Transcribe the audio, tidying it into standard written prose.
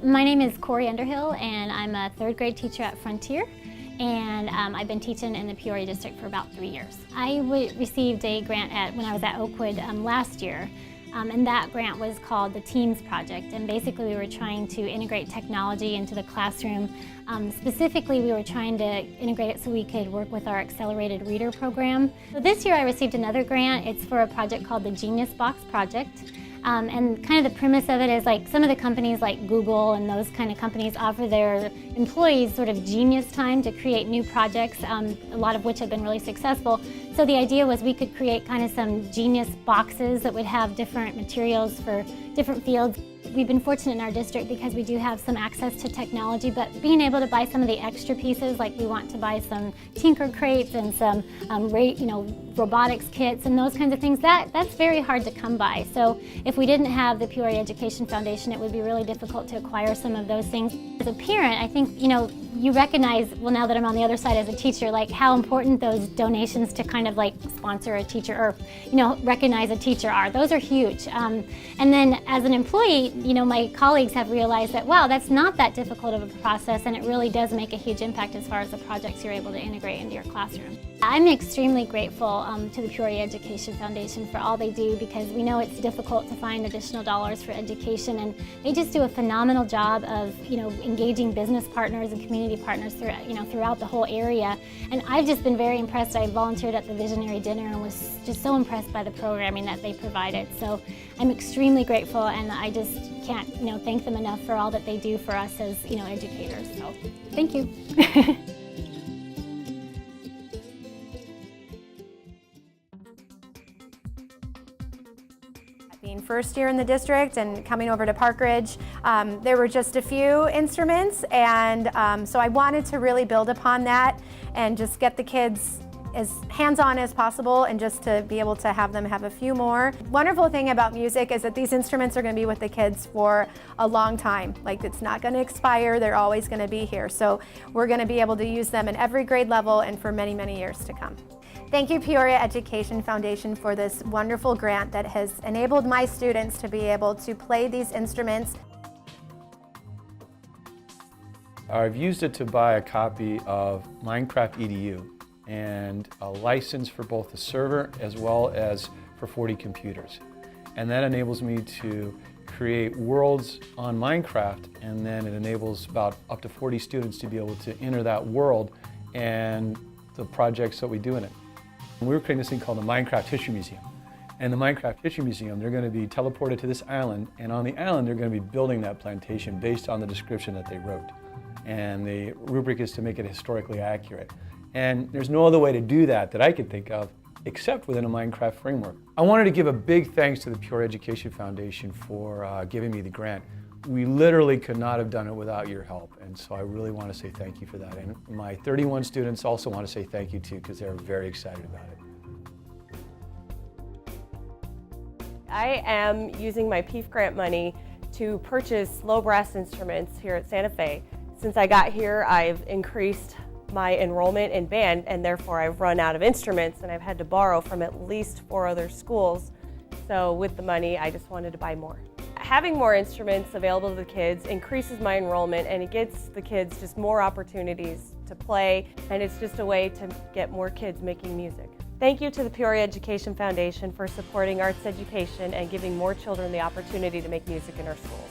My name is Corey Underhill, and I'm a third grade teacher at Frontier, and I've been teaching in the Peoria district for about 3 years. I received a grant when I was at Oakwood last year, and that grant was called the Teams Project, and basically we were trying to integrate technology into the classroom. Specifically, we were trying to integrate it so we could work with our accelerated reader program. So this year I received another grant. It's for a project called the Genius Box Project. And kind of the premise of it is like some of the companies like Google and those kind of companies offer their employees sort of genius time to create new projects, a lot of which have been really successful. So the idea was we could create kind of some genius boxes that would have different materials for different fields. We've been fortunate in our district because we do have some access to technology, but being able to buy some of the extra pieces, like we want to buy some Tinker crates and some robotics kits and those kinds of things, that's very hard to come by. So if we didn't have the Peoria Education Foundation, it would be really difficult to acquire some of those things. As a parent, I think, you recognize, well, now that I'm on the other side as a teacher, like how important those donations to kind of like sponsor a teacher or, recognize a teacher are. Those are huge. And then as an employee, my colleagues have realized that, wow, that's not that difficult of a process, and it really does make a huge impact as far as the projects you're able to integrate into your classroom. I'm extremely grateful to the Peoria Education Foundation for all they do, because we know it's difficult to find additional dollars for education, and they just do a phenomenal job of engaging business partners and community partners throughout the whole area. And I've just been very impressed. I volunteered at the Visionary Dinner and was just so impressed by the programming that they provided. So I'm extremely grateful, and I just can't thank them enough for all that they do for us as educators. So thank you. Being first year in the district and coming over to Park Ridge, there were just a few instruments, and so I wanted to really build upon that and just get the kids as hands-on as possible, and just to be able to have them have a few more. Wonderful thing about music is that these instruments are going to be with the kids for a long time. Like, it's not going to expire, they're always going to be here. So we're going to be able to use them in every grade level and for many, many years to come. Thank you, Peoria Education Foundation, for this wonderful grant that has enabled my students to be able to play these instruments. I've used it to buy a copy of Minecraft EDU and a license for both the server as well as for 40 computers. And that enables me to create worlds on Minecraft, and then it enables about up to 40 students to be able to enter that world and the projects that we do in it. We were creating this thing called the Minecraft History Museum. And the Minecraft History Museum, they're going to be teleported to this island, and on the island they're going to be building that plantation based on the description that they wrote. And the rubric is to make it historically accurate. And there's no other way to do that I could think of except within a Minecraft framework. I wanted to give a big thanks to the Peoria Education Foundation for giving me the grant. We literally could not have done it without your help, and so I really want to say thank you for that. And my 31 students also want to say thank you too, because they're very excited about it. I am using my PEEF grant money to purchase low brass instruments here at Santa Fe. Since I got here, I've increased my enrollment in band, and therefore I've run out of instruments, and I've had to borrow from at least 4 other schools. So with the money, I just wanted to buy more. Having more instruments available to the kids increases my enrollment, and it gets the kids just more opportunities to play, and it's just a way to get more kids making music. Thank you to the Peoria Education Foundation for supporting arts education and giving more children the opportunity to make music in our schools.